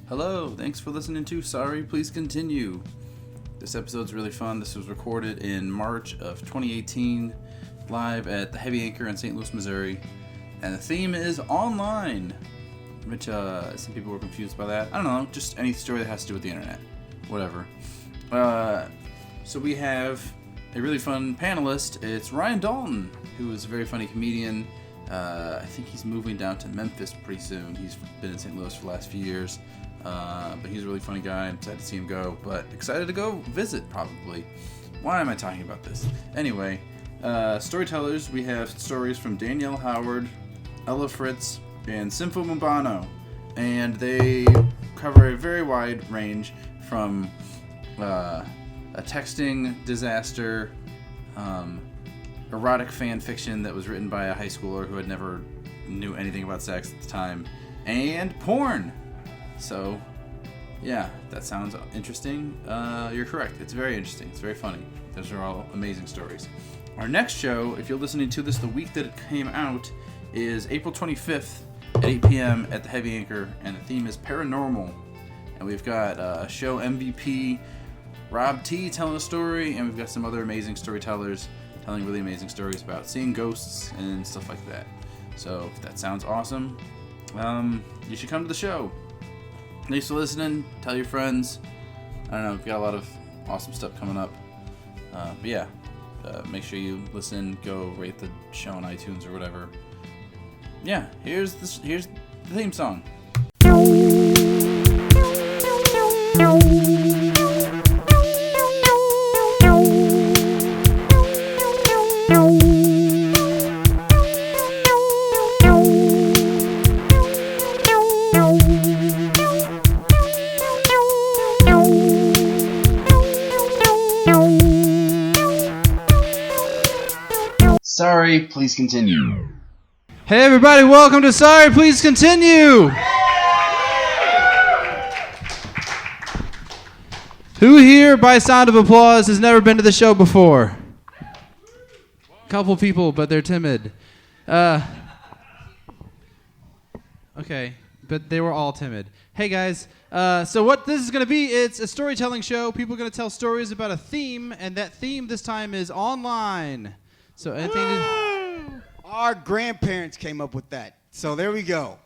Hello, thanks for listening to Sorry, Please Continue. This episode's really fun. This was recorded in March of 2018, live at the Heavy Anchor in St. Louis, Missouri. And the theme is online, which some people were confused by that. I don't know, just any story that has to do with the internet. Whatever. So we have a really fun panelist. It's Ryan Dalton, who is a very funny comedian. I think he's moving down to Memphis pretty soon. He's been in St. Louis for the last few years. But he's a really funny guy. I'm excited to see him go, but excited to go visit, probably. Why am I talking about this? Anyway, storytellers, we have stories from Danielle Howard, Fritts, and Sympho Mubano. And they cover a very wide range from a texting disaster, erotic fan fiction that was written by a high schooler who had never knew anything about sex at the time, and porn. So, yeah, that sounds interesting. You're correct. It's very interesting. It's very funny. Those are all amazing stories. Our next show, if you're listening to this the week that it came out, is April 25th at 8 p.m. at the Heavy Anchor, and the theme is paranormal. And we've got show MVP Rob T telling a story, and we've got some other amazing storytellers telling really amazing stories about seeing ghosts and stuff like that. So, if that sounds awesome, you should come to the show. Thanks for listening. Tell your friends. I don't know, we've got a lot of awesome stuff coming up. But yeah, make sure you listen. Go rate the show on iTunes or whatever. Yeah, here's the theme song. Sorry, please continue. Hey everybody, welcome to Sorry, Please Continue! Who here, by sound of applause, has never been to the show before? Couple people, but they're timid. Okay, but they were all timid. Hey guys, so what this is going to be, it's a storytelling show. People are going to tell stories about a theme, and that theme this time is online. So anything Our grandparents came up with that. So there we go.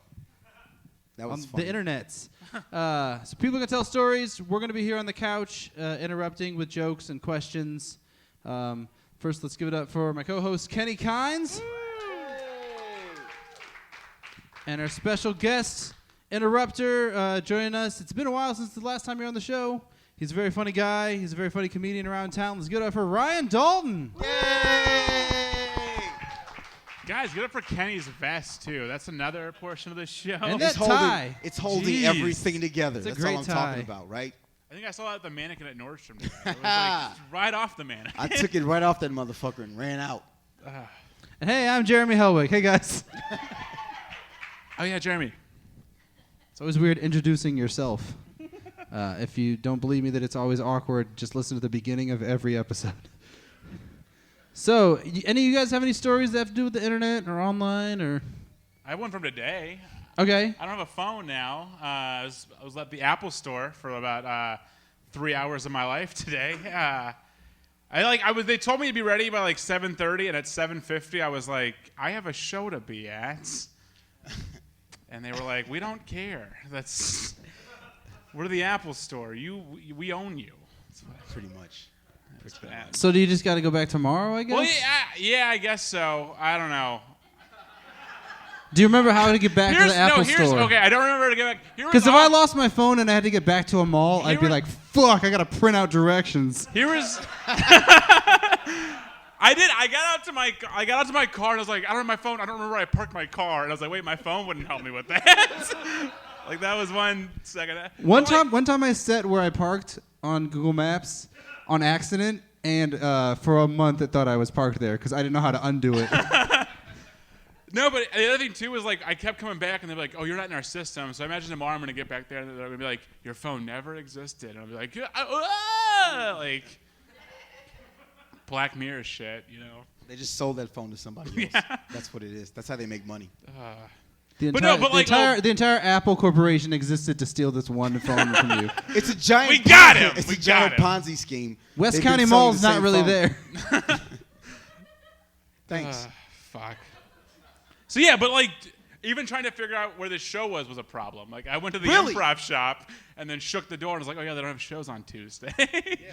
That was fun. The internets. So people are going to tell stories. We're going to be here on the couch interrupting with jokes and questions. First, let's give it up for my co-host, Kenny Kynes. And our special guest, interrupter, joining us. It's been a while since the last time you were on the show. He's a very funny guy. He's a very funny comedian around town. Let's give it up for Ryan Dalton. Yay! Guys, get up for Kenny's vest, too. That's another portion of the show. And that tie. It's holding Jeez. everything together. It's a That's great all I'm tie. talking about, right? I think I saw that at the mannequin at Nordstrom. It was like right off the mannequin. I took it right off that motherfucker and ran out. And hey, I'm Jeremy Hellwig. Hey, guys. Oh, yeah, Jeremy. It's always weird introducing yourself. If you don't believe me that it's always awkward, just listen to the beginning of every episode. So, any of you guys have any stories that have to do with the internet or online or? I have one from today. Okay. I don't have a phone now. I was at the Apple store for about 3 hours of my life today. They told me to be ready by like 7:30, and at 7:50, I was like, I have a show to be at. And they were like, we don't care. We're the Apple store. We own you. Pretty much. So do you just got to go back tomorrow, I guess? Well, yeah, I guess so. I don't know. Do you remember how to get back to the Apple store? Okay, I don't remember how to get back. Because if I lost my phone and I had to get back to a mall, I'd be like, fuck, I got to print out directions. I got out to my car and I was like, I don't have my phone. I don't remember where I parked my car. And I was like, wait, my phone wouldn't help me with that. Like that was 1 second. One time I sat where I parked on Google Maps on accident, and for a month it thought I was parked there because I didn't know how to undo it. No, but the other thing too was like I kept coming back and they're like, oh, you're not in our system. So I imagine tomorrow I'm gonna get back there and they're gonna be like, your phone never existed. And I'll be like, like Black Mirror shit, you know. They just sold that phone to somebody else. Yeah. That's what it is. That's how they make money. The But entire, no, but the like, entire, the entire Apple Corporation existed to steal this one phone from you. It's a giant. We got him. It's We a giant got Ponzi scheme. West They've been County selling Mall's the not same really phone. there. Thanks. Fuck. So yeah, but like even trying to figure out where this show was a problem. Like I went to the Really? improv shop and then shook the door and was like, oh yeah, they don't have shows on Tuesday.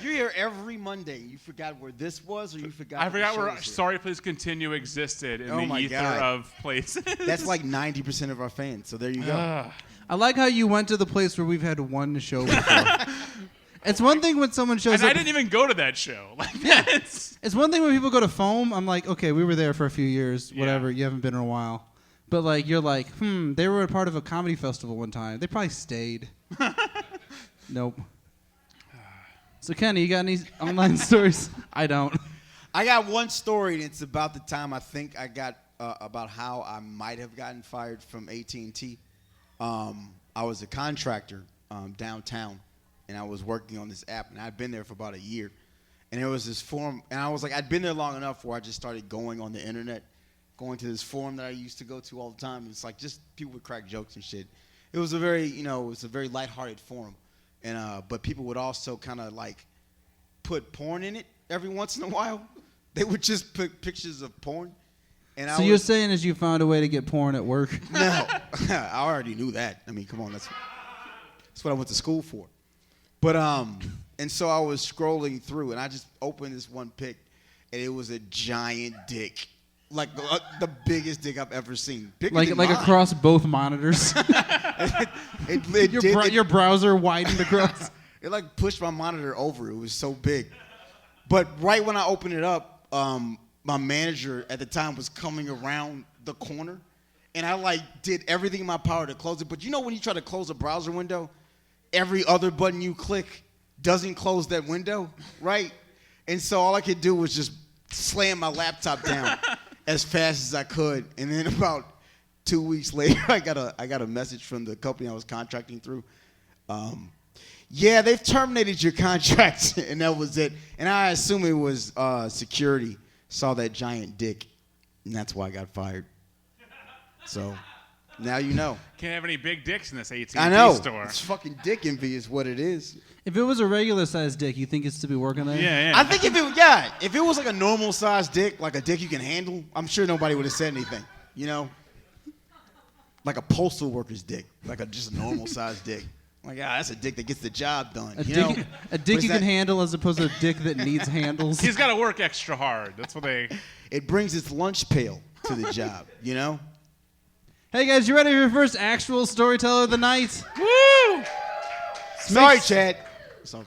You're here every Monday. You forgot where this was, or you forgot. I forgot the show where was here? Sorry Please Continue existed in Oh the my ether God. of places. That's like 90% of our fans. So there you go. I like how you went to the place where we've had one show before. It's one thing when someone shows and up. I didn't even go to that show. Like that's It's one thing when people go to Foam. I'm like, okay, we were there for a few years. Whatever. You haven't been in a while. But like, you're like, they were a part of a comedy festival one time. They probably stayed. Nope. So Kenny, you got any online stories? I don't. I got one story, and it's about the time I think I got about how I might have gotten fired from AT&T. I was a contractor downtown, and I was working on this app, and I'd been there for about a year. And there was this forum, and I was like, I'd been there long enough where I just started going on the internet, going to this forum that I used to go to all the time. It's like just people would crack jokes and shit. It was a very, lighthearted forum, and but people would also kind of like put porn in it every once in a while. They would just put pictures of porn. And So you're saying is you found a way to get porn at work? No, I already knew that. I mean, come on, that's what I went to school for. But and so I was scrolling through, and I just opened this one pic, and it was a giant dick, like the biggest dick I've ever seen. Bigger Like than mine. across both monitors? Your browser widened across? It like pushed my monitor over. It was so big. But right when I opened it up, my manager at the time was coming around the corner, and I like did everything in my power to close it. But you know when you try to close a browser window, every other button you click doesn't close that window, right? And so all I could do was just slam my laptop down as fast as I could. And then about 2 weeks later, I got a message from the company I was contracting through. Yeah, they've terminated your contract, and that was it. And I assume it was security saw that giant dick, and that's why I got fired. So now you know. can't have any big dicks in this AT&T I know. store. It's fucking dick envy is what it is. If it was a regular sized dick, you think it's to be working there? Yeah. I think if it was like a normal sized dick, like a dick you can handle, I'm sure nobody would have said anything. You know, like a postal worker's dick, like just a normal sized dick. Like, that's a dick that gets the job done. A you dick you can handle as opposed to a dick that needs handles. He's got to work extra hard. That's what they. It brings its lunch pail to the job. You know. Hey guys, you ready for your first actual storyteller of the night? Woo! Sorry, Chad. So.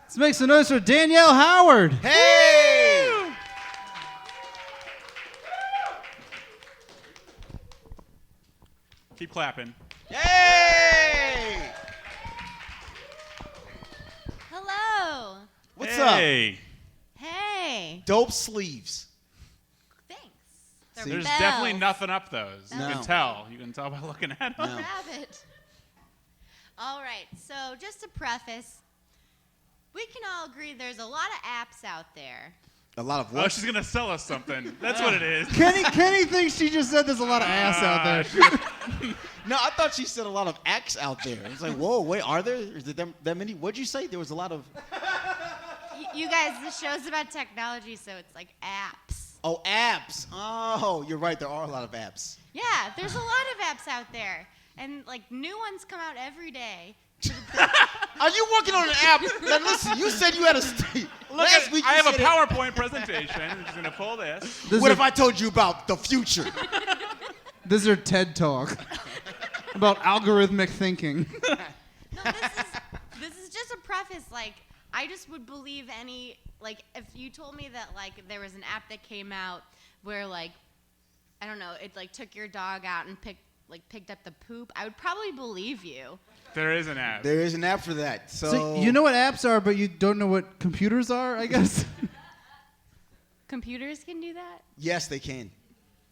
Let's make some noise for Danielle Howard. Hey! Keep clapping. Hey! Hello. What's up? Hey. Hey. Dope sleeves. Thanks. See? There's bells. definitely nothing up those. You No. can tell. You can tell by looking at them. No. Rabbit. All right. So just to preface, we can all agree there's a lot of apps out there. A lot of Oh, what? she's going to sell us something. That's what it is. Kenny thinks she just said there's a lot of ass out there. No, I thought she said a lot of acts out there. It's like, whoa, wait, are there? Is there that many? What'd you say? There was a lot of. You guys, this show's about technology, so it's like apps. Oh, apps. Oh, you're right. There are a lot of apps. Yeah, there's a lot of apps out there, and like new ones come out every day. Are you working on an app? Now, listen, you said you had a. Last week I you have a said it. PowerPoint presentation. I'm just going to pull this. What if I told you about the future? This is her TED Talk about algorithmic thinking. No, this is just a preface. Like, I just would believe any, like, if you told me that, like, there was an app that came out where, like, I don't know, it, like, took your dog out and picked up the poop, I would probably believe you. There is an app. There is an app for that. So you know what apps are, but you don't know what computers are, I guess? Computers can do that? Yes, they can.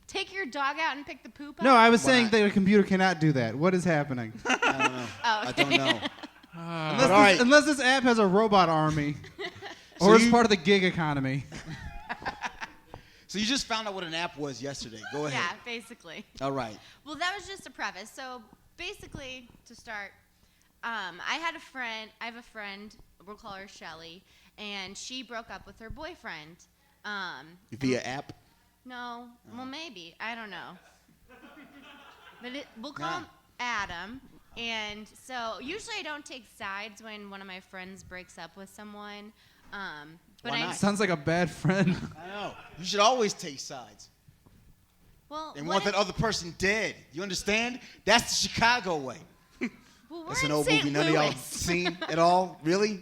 Take your dog out and pick the poop up? No, I was Why saying not? that a computer cannot do that. What is happening? I don't know. Oh, I don't know. Unless, all right. unless this app has a robot army. So Or it's you- part of the gig economy. So you just found out what an app was yesterday. Go ahead. Yeah, basically. All right. Well, that was just a preface. So basically, to start, I have a friend, we'll call her Shelly, and she broke up with her boyfriend. Via app? No, well, maybe. I don't know. But we'll call him Adam. And so usually I don't take sides when one of my friends breaks up with someone. But Why not? Sounds like a bad friend. I know. You should always take sides. Well, And want that other person dead. You understand? That's the Chicago way. Well, we're That's in an old St. movie none of y'all Louis. seen at all? Really?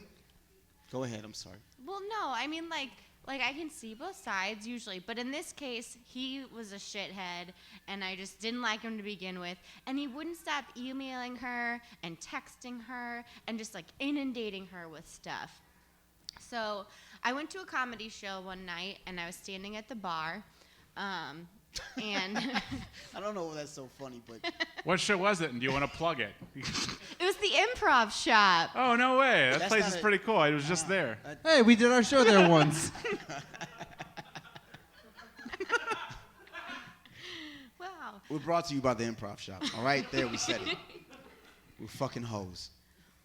Go ahead. I'm sorry. Well, no, I mean, like I can see both sides usually, but in this case, he was a shithead, and I just didn't like him to begin with, and he wouldn't stop emailing her and texting her and just like inundating her with stuff. So I went to a comedy show one night, and I was standing at the bar, and I don't know if that's so funny, but What show was it, and do you want to plug it? it was the Improv Shop. Oh, no way. That That's place not is it. pretty cool. I was just there. Hey, we did our show there once. Wow. we're brought to you by the Improv Shop. All right? There, we said it. We're fucking hoes.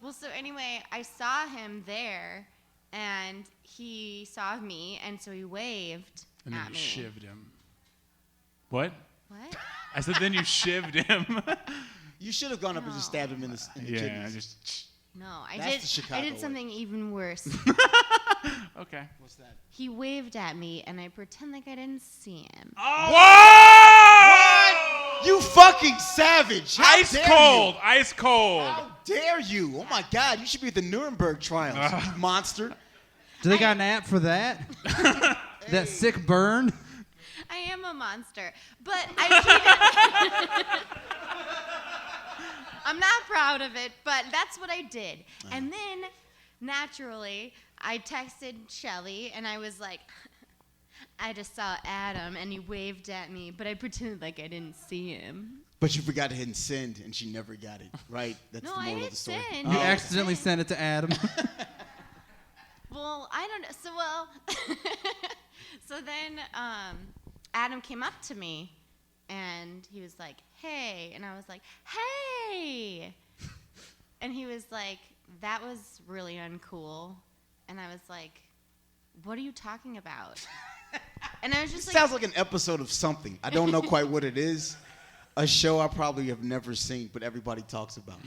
Well, so anyway, I saw him there, and he saw me, and so he waved And then at you me. shivved him. What? What? I said then you shivved him. You should have gone up and just stabbed him in the Yeah, kidneys. just... No, I That's did. the Chicago I did way. something even worse. Okay. What's that? He waved at me, and I pretend like I didn't see him. Whoa! You fucking savage! How Ice dare cold! You? Ice cold! How dare you? Oh my God! You should be at the Nuremberg trials, you monster. Do they got an app for that? That sick burn? I am a monster, but I I'm not proud of it, but that's what I did. And then, naturally, I texted Shelly, and I was like, I just saw Adam, and he waved at me, but I pretended like I didn't see him. But you forgot to hit send, and she never got it. Right? That's No, the I moral of didn't the story. send. You Oh. accidentally sent it to Adam. Well, I don't know. So, so then Adam came up to me, and he was like, hey. And I was like, hey. And he was like, that was really uncool. And I was like, what are you talking about? And I was just like, Sounds like an episode of something. I don't know quite what it is. A show I probably have never seen, but everybody talks about.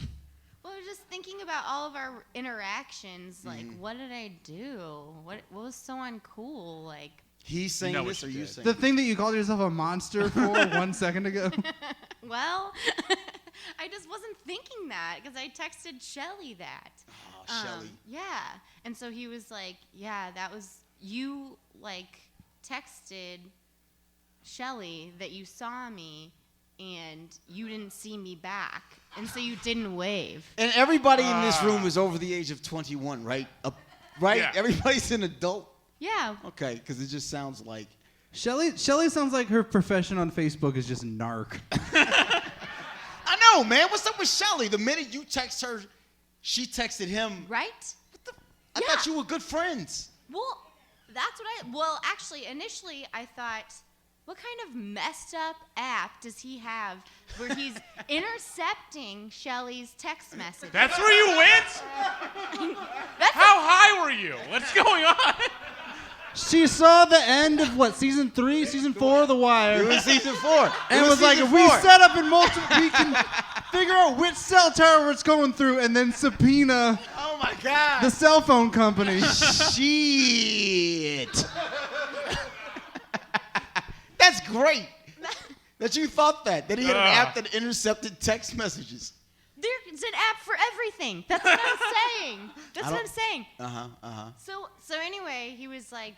well, I was just thinking about all of our interactions. Like, what did I do? What was so uncool? Like, He's saying know this, what or you you did. saying The thing that you called yourself a monster for 1 second ago. well, I just wasn't thinking that because I texted Shelly that. Oh, Shelly. Yeah. And so he was like, yeah, that was, you, like, texted Shelly that you saw me and you didn't see me back. And so you didn't wave. And everybody in this room is over the age of 21, right? Right? Yeah. Everybody's an adult. Yeah. Okay, because it just sounds like. Shelly sounds like her profession on Facebook is just narc. I know, man. What's up with Shelly? The minute you text her, she texted him. Right? I thought you were good friends. Well, that's what well, actually, initially I thought, what kind of messed up app does he have where he's intercepting Shelly's text messages? That's where you went? How high were you? What's going on? She saw the end of what, season 3, season 4 of The It Wire, was season 4. and was like, if we set up in multiple, we can figure out which cell tower it's going through, and then subpoena Oh my God. the cell phone company. Shit. That's great. That you thought that he had an app that intercepted text messages. There's an app for everything. That's what I'm saying. That's what I'm saying. So anyway, he was like,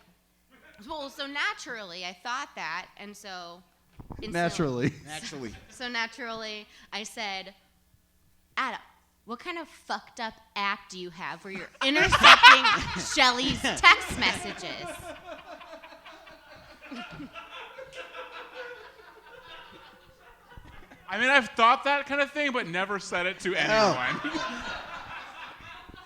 well, so naturally I thought that, and so Naturally. So naturally, I said, Adam, what kind of fucked up app do you have where you're intercepting Shelly's text messages? I mean, I've thought that kind of thing, but never said it to anyone.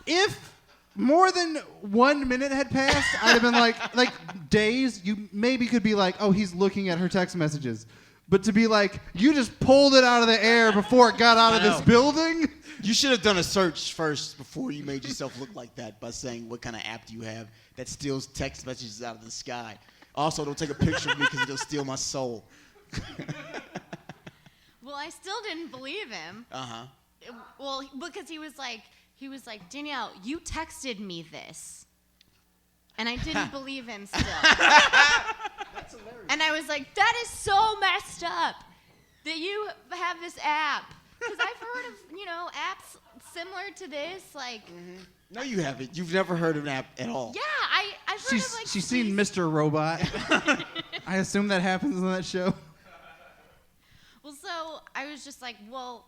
If more than 1 minute had passed, I'd have been like days. You maybe could be like, oh, he's looking at her text messages. But to be like, you just pulled it out of the air before it got out of this building? You should have done a search first before you made yourself look like that by saying what kind of app do you have that steals text messages out of the sky. Also, don't take a picture of me because it'll steal my soul. Well, I still didn't believe him. Uh-huh. Well, because he was like, Danielle, you texted me this. And I didn't believe him still. That's hilarious. And I was like, that is so messed up that you have this app. Because I've heard of, apps similar to this. Like, No, you haven't. You've never heard of an app at all. yeah, I've heard of, like, She's seen these- Mr. Robot. I assume that happens on that show. Well, so I was just like, well,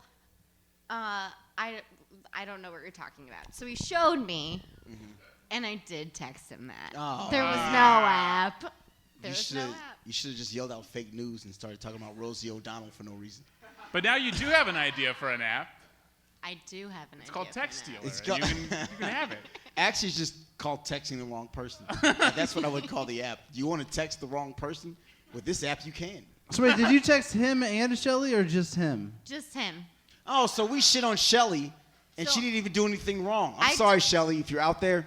I don't know what you're talking about. So he showed me, and I did text him that. Oh. There was no app. There was no app. You should have just yelled out fake news and started talking about Rosie O'Donnell for no reason. But now you do have an idea for an app. I do have an idea. It's called for an Text app. Stealer. It's You can have it. Actually, it's just called texting the wrong person. That's what I would call the app. You want to text the wrong person? With this app, you can. So wait, did you text him and Shelly or just him? Just him. Oh, so we shit on Shelly, and So- she didn't even do anything wrong. I'm I- sorry, Shelly, if you're out there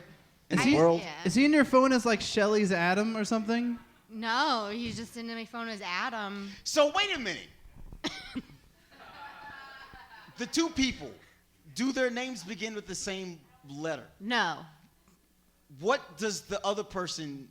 in the world. Yeah. Is he in your phone as like Shelly's Adam or something? No, he's just into my phone as Adam. So wait a minute. The two people, do their names begin with the same letter? No. What does the other person,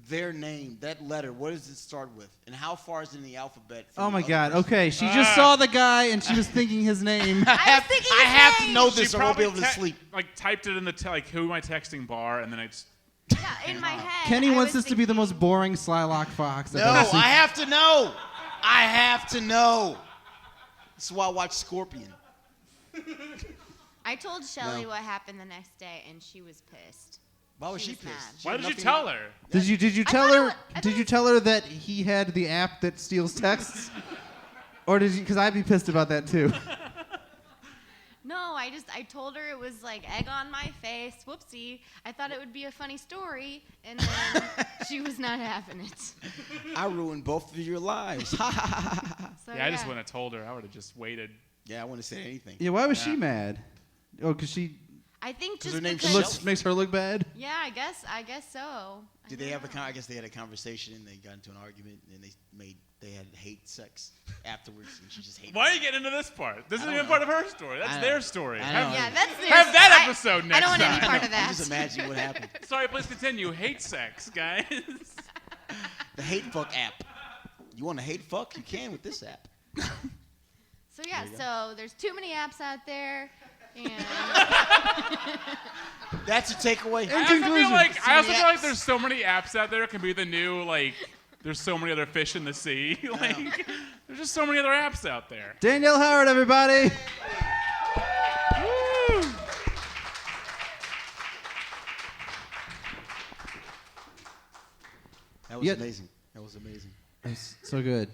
their name, that letter, what does it start with? And how far is it in the alphabet? from Oh the my other God. person? Okay, she just saw the guy and she was thinking his name. I have, thinking I his have to name. know She this or I won't be probably able to sleep. Like typed it in the who am I texting bar, and then it's Yeah, in my head. Kenny I wants was this to be the most thinking- boring Slylock Fox. No, I've ever seen. I have to know. I have to know. That's why I watch Scorpion. I told Shelly No. what happened the next day, and she was pissed. Why was she was mad. pissed? She why had did you nothing- tell her? Did you tell thought it her? wa- I Did thought you it- tell her that he had the app that steals texts? Or did you? Because I'd be pissed about that too. No, I told her it was like egg on my face. Whoopsie. I thought it would be a funny story, and then she was not having it. I ruined both of your lives. So, Yeah, I just wouldn't have told her. I would have just waited. Yeah, I wouldn't say anything. Yeah. Why was she Yeah. mad? Oh, because she I think 'Cause just her name's because. Shelly. makes her look bad. Yeah, I guess so. Did they have I guess they had a conversation and they got into an argument and they had hate sex afterwards and she just hated Why are it. you getting into this part? This I isn't don't even know. part of her story. That's I know. their story. I know. Yeah, that's their Have that I- episode I next don't want any time. part of I'm that. just imagining what happened. Sorry, please continue. Hate sex, guys. The hate fuck app. You want to hate fuck? You can with this app. So yeah, so there's too many apps out there, and That's your takeaway. I also feel like apps. there's so many apps out there. It can be the new like. There's so many other fish in the sea. Like, there's just so many other apps out there. Danielle Howard, everybody. Woo! That was Yeah. amazing. That was amazing. That's so good.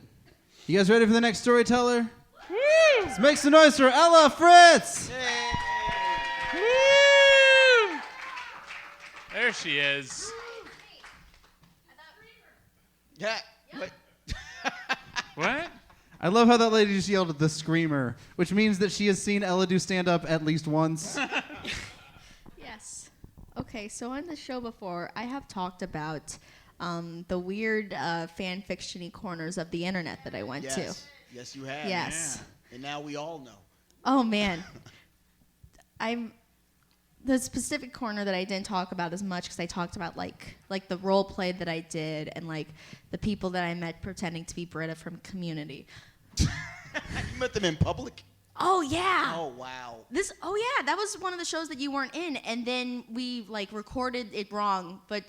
You guys ready for the next storyteller? Woo! Let's make some noise for Ella Fritts. Woo! There she is. Yeah. What? What? I love how that lady just yelled at the screamer, which means that she has seen Ella do stand up at least once. Yes. Okay, so on the show before, I have talked about the weird fan fiction-y corners of the internet that I went to. Yes. Yes, you have. Yes. And now we all know. Oh man, the specific corner that I didn't talk about as much because I talked about like the role play that I did and like the people that I met pretending to be Britta from Community. You met them in public? Oh yeah. Oh, wow. That was one of the shows that you weren't in, and then we like recorded it wrong. But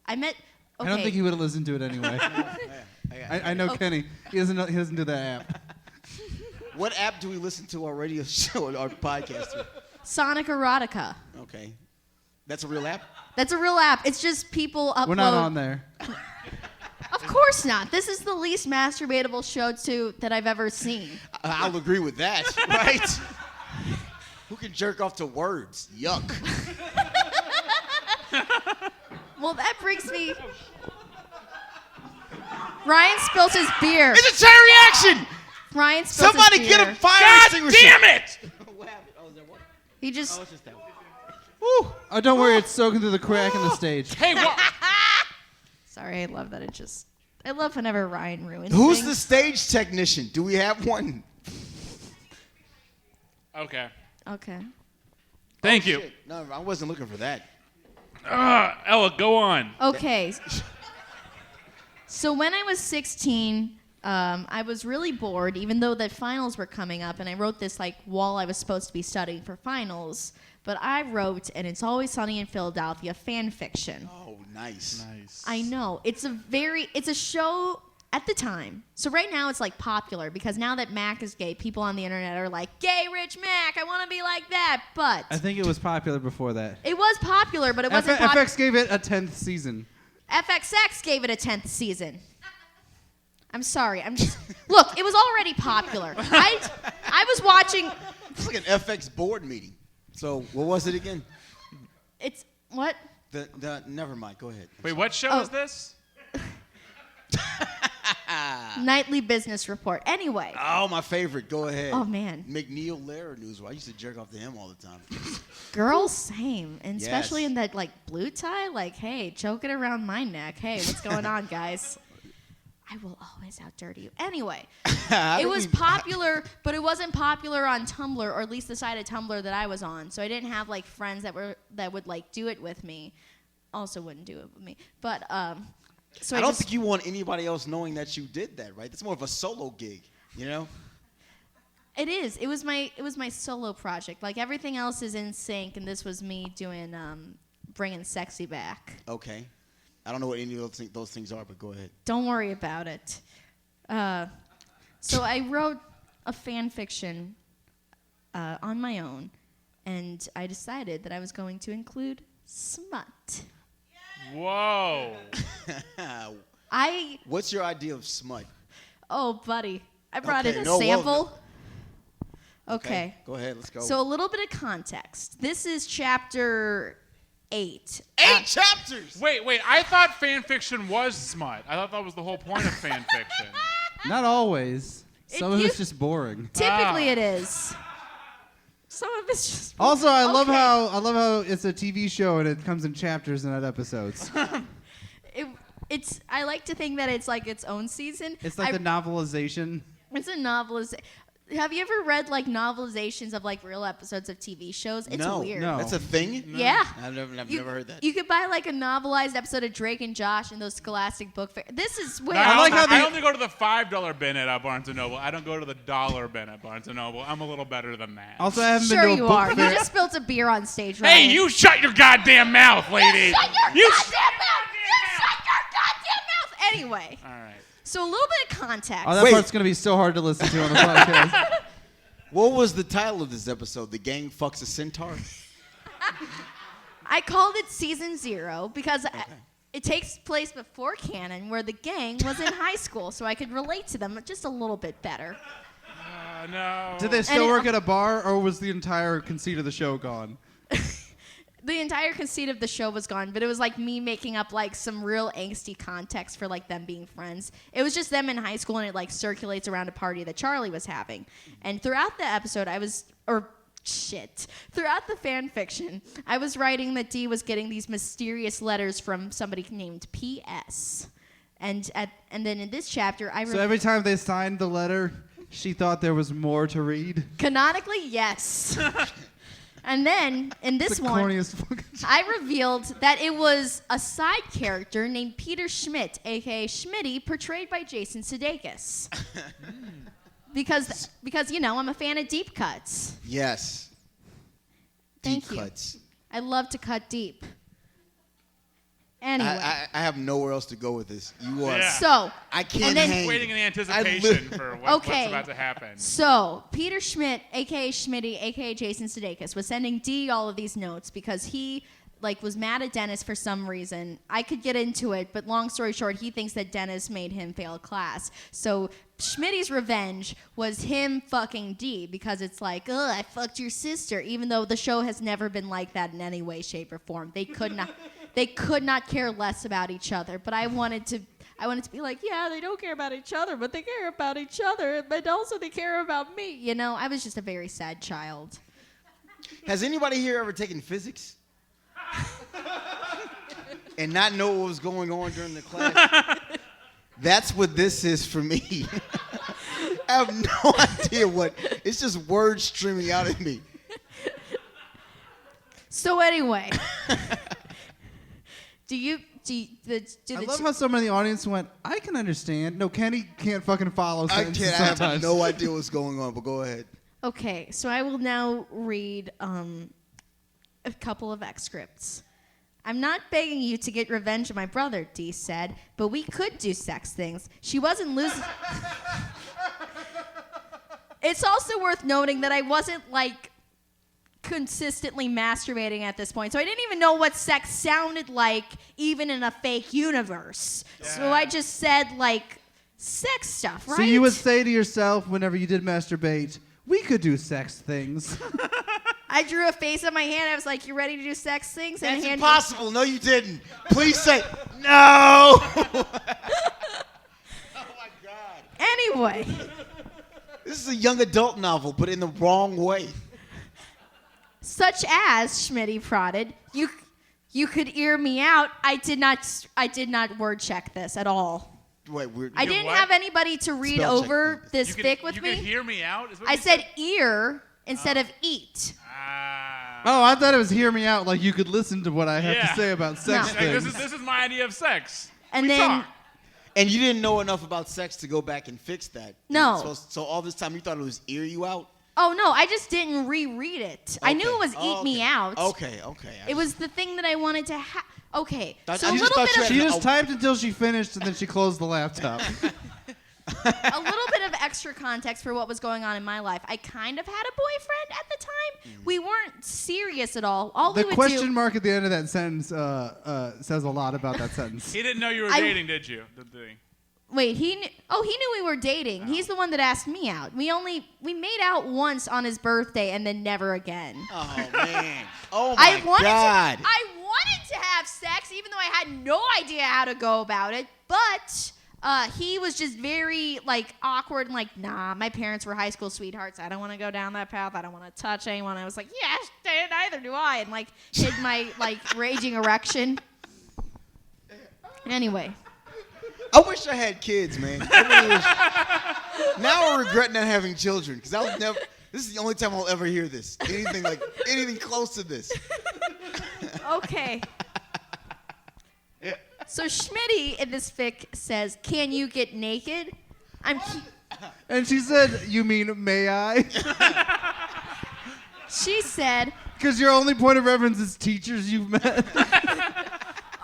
I met. Okay. I don't think he would have listened to it anyway. I know Kenny. He doesn't do that app. What app do we listen to our radio show, our podcast through? Sonic Erotica. Okay. That's a real app? That's a real app. It's just people upload. We're not on there. Of course not. This is the least masturbatable show that I've ever seen. I'll agree with that, right? Who can jerk off to words? Yuck. Well, that brings me. Ryan spills his beer. It's a chain reaction. Ryan spills his Somebody beer. get a fire God extinguisher. damn it! He just. Oh, don't worry, it's soaking through the crack in the stage. Hey, what? Sorry, I love that it just. I love whenever Ryan ruins Who's the things. stage technician? Do we have one? Okay. Okay. Thank you. Shit. No, I wasn't looking for that. Ella, go on. Okay. So when I was 16, I was really bored, even though the finals were coming up, and I wrote this like while I was supposed to be studying for finals. But I wrote, and It's Always Sunny in Philadelphia fan fiction. Oh, nice. I know it's a show at the time. So right now it's like popular because now that Mac is gay, people on the internet are like, "Gay rich Mac, I want to be like that." But I think it was popular before that. it was popular, but it wasn't popular. FX gave it a 10th season. FXX gave it a 10th season. I'm sorry. Look, it was already popular. I was watching. It's like an FX board meeting. So what was it again? It's what? Never mind. Go ahead. Wait, what show Oh. is this? Nightly Business Report. Anyway. Oh, my favorite. Go ahead. Oh man. McNeil Lehrer news. I used to jerk off to him all the time. Girls, same, and especially Yes. in that like blue tie. Like, hey, choke it around my neck. Hey, what's going on, guys? I will always outdirty you. Anyway, it was popular, but it wasn't popular on Tumblr, or at least the side of Tumblr that I was on. So I didn't have like friends that would like do it with me. Also, wouldn't do it with me. But so I don't think you want anybody else knowing that you did that, right? That's more of a solo gig, you know? It is. It was my solo project. Like everything else is in sync, and this was me doing bringing sexy back. Okay. I don't know what any of those things are, but go ahead. Don't worry about it. So I wrote a fan fiction on my own, and I decided that I was going to include smut. Whoa. What's your idea of smut? Oh, buddy, I brought Okay, in a no, well, sample. Okay. Go ahead. Let's go. So a little bit of context. This is chapter 8. 8 chapters. Wait. I thought fan fiction was smut. I thought that was the whole point of fan fiction. Not always. Some of you- it's just boring. Typically, Ah. it is. Some of it's just. Also, I love Okay. how it's a TV show and it comes in chapters and not episodes. It's. I like to think that it's like its own season. It's like the novelization. It's a novelization. Have you ever read like novelizations of like real episodes of TV shows? It's weird. No. That's a thing? Yeah. I've never heard that. You could buy like a novelized episode of Drake and Josh in those Scholastic book fair. This is way. I, like how I they- only go to the $5 bin at Barnes & Noble. I don't go to the dollar bin at Barnes & Noble. I'm a little better than that. Also, I haven't Sure been to a you book are. fair. You just spilled a beer on stage, Hey, Ryan. you shut your goddamn mouth, lady. Shut your You goddamn mouth! You shut your goddamn mouth! Anyway, All right. so a little bit of context. Oh, that Wait. part's going to be so hard to listen to on the podcast. What was the title of this episode? The Gang Fucks a Centaur? I called it Season 0 because it takes place before canon, where the gang was in high school, so I could relate to them just a little bit better. No. Did they still And work at a bar, or was the entire conceit of the show gone? The entire conceit of the show was gone, but it was like me making up like some real angsty context for like them being friends. It was just them in high school, and it like circulates around a party that Charlie was having. And throughout the episode, throughout the fan fiction, I was writing that Dee was getting these mysterious letters from somebody named P.S. And then in this chapter, So every time they signed the letter, she thought there was more to read? canonically, yes. And then in It's this the one, corniest fucking I revealed that it was a side character named Peter Schmidt, aka Schmitty, portrayed by Jason Sudeikis. because you know I'm a fan of deep cuts. Yes. Thank Deep you. cuts. I love to cut deep. Anyway, I have nowhere else to go with this. You are. Yeah. so I can't And then- hang. Waiting in I anticipation li- for what's Okay. about to happen. So, Peter Schmidt, aka Schmitty, aka Jason Sudeikis, was sending Dee all of these notes because he was mad at Dennis for some reason. I could get into it, but long story short, he thinks that Dennis made him fail a class. So Schmitty's revenge was him fucking Dee because it's like, I fucked your sister, even though the show has never been like that in any way, shape, or form. They could not. they could not care less about each other. But I wanted to be like, yeah, they don't care about each other, but they care about each other, but also they care about me. You know, I was just a very sad child. Has anybody here ever taken physics? And not know what was going on during the class? That's what this is for me. I have no idea what. It's just words streaming out of me. So anyway, I love how someone in the audience went, I can understand. No, Kenny can't fucking follow I sentences have sometimes. no idea what's going on, but go ahead. Okay, so I will now read a couple of excerpts. I'm not begging you to get revenge on my brother, Dee said, but we could do sex things. She wasn't losing. It's also worth noting that I wasn't, like, consistently masturbating at this point, so I didn't even know what sex sounded like, even in a fake universe. Yeah. So I just said, like, sex stuff, right? So you would say to yourself whenever you did masturbate, we could do sex things. I drew a face on my hand. I was like, you ready to do sex things? That's impossible. No, you didn't. Please say, no. Oh, my God. Anyway. This is a young adult novel, but in the wrong way. Such as, Schmitty prodded, you could ear me out. I did not word check this at all. Wait, I didn't have anybody to read Spell over this fic with me. You could hear me out? I said ear instead of eat. Oh, I thought it was hear me out, like you could listen to what I have to say about sex No. things. Like, this is my idea of sex. And we then talk. And you didn't know enough about sex to go back and fix that. No. So all this time you thought it was ear you out? Oh, no, I just didn't reread it. I knew it was eat me out. Okay. It was the thing that I wanted to have. Okay, Thought- so I a just little thought bit you of She just typed until she finished, and then she closed the laptop. a little bit of extra context for what was going on in my life. I kind of had a boyfriend at the time. We weren't serious at all. All The we would question do. mark at the end of that sentence says a lot about that sentence. He didn't know you were dating, did you? Wait, he knew we were dating. He's the one that asked me out. We made out once on his birthday and then never again. Oh, man. Oh, my God. I wanted to have sex, even though I had no idea how to go about it. But he was just very, like, awkward and like, nah, my parents were high school sweethearts. I don't want to go down that path. I don't want to touch anyone. I was like, yes, neither do I. And, like, hid my, like, raging erection. Anyway. I wish I had kids, man. Now I regret not having children because I was never. This is the only time I'll ever hear this. Anything close to this. Okay. So Schmitty in this fic says, "Can you get naked?" And she said, "You mean may I?" She said, "Because your only point of reference is teachers you've met."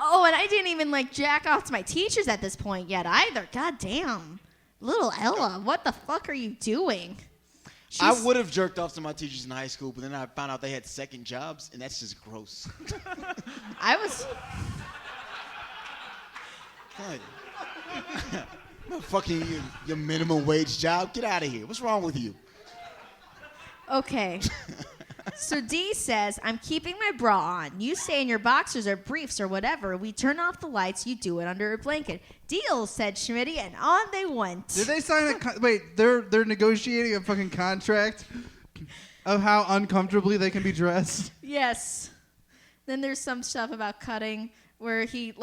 "Oh, and I didn't even like jack off to my teachers at this point yet either. God damn, little Ella, what the fuck are you doing?" I would have jerked off to my teachers in high school, but then I found out they had second jobs, and that's just gross. I was. Fucking your minimum wage job. Get out of here. What's wrong with you? Okay. So Dee says, "I'm keeping my bra on. You stay in your boxers or briefs or whatever. We turn off the lights. You do it under a blanket." "Deal," said Schmitty, and on they went. Did they sign a wait? They're negotiating a fucking contract of how uncomfortably they can be dressed. Yes. Then there's some stuff about cutting where she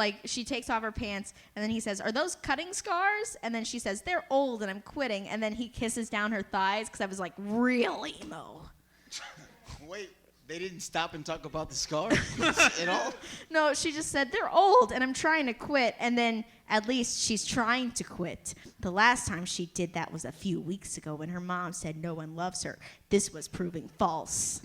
takes off her pants and then he says, "Are those cutting scars?" And then she says, "They're old and I'm quitting." And then he kisses down her thighs because I was like, real emo. Wait, they didn't stop and talk about the scar at all? No, she just said, "They're old and I'm trying to quit." And then at least she's trying to quit. The last time she did that was a few weeks ago when her mom said no one loves her. This was proving false.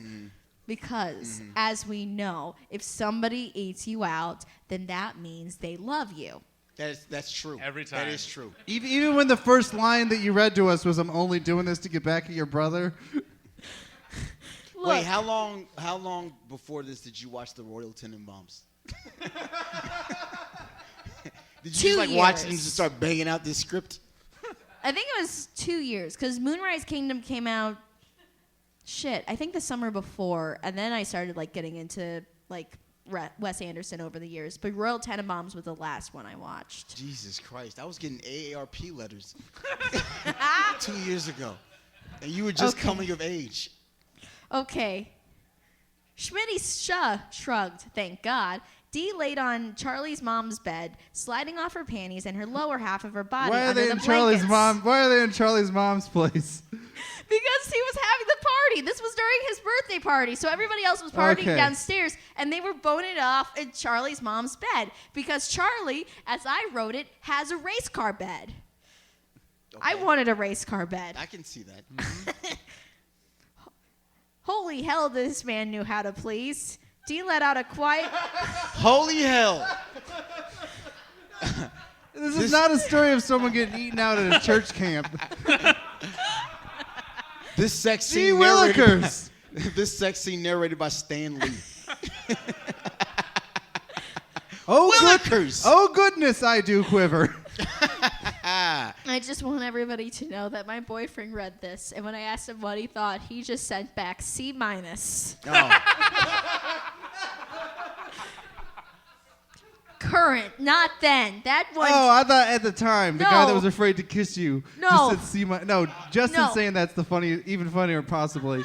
Because, as we know, if somebody eats you out, then that means they love you. That's true. Every time. That is true. Even when the first line that you read to us was, "I'm only doing this to get back at your brother." Look, Wait, how long before this did you watch the Royal Tenenbaums? Did you just watch it and just start banging out this script? I think it was 2 years because Moonrise Kingdom came out, I think the summer before, and then I started getting into Wes Anderson over the years, but Royal Tenenbaums was the last one I watched. Jesus Christ. I was getting AARP letters 2 years ago. And you were just coming of age. Okay. Schmitty shrugged, thank God. Dee laid on Charlie's mom's bed, sliding off her panties and her lower half of her body Why are under they the in blankets. Why are they in Charlie's mom's place? Because he was having the party. This was during his birthday party, so everybody else was partying downstairs, and they were boning it off in Charlie's mom's bed. Because Charlie, as I wrote it, has a race car bed. Okay. I wanted a race car bed. I can see that. Holy hell, this man knew how to please. Dee let out a quiet... Holy hell. This is not a story of someone getting eaten out at a church camp. This sex Gee scene narrated Willikers. This sex scene narrated by Stan Lee. Willikers. Oh goodness, I do quiver. I just want everybody to know that my boyfriend read this, and when I asked him what he thought, he just sent back C-. Oh. Current, not then. That one. Oh, I thought at the time the guy that No. was afraid to kiss you No. just said C-. No, Justin No. saying that's the funny, even funnier possibly.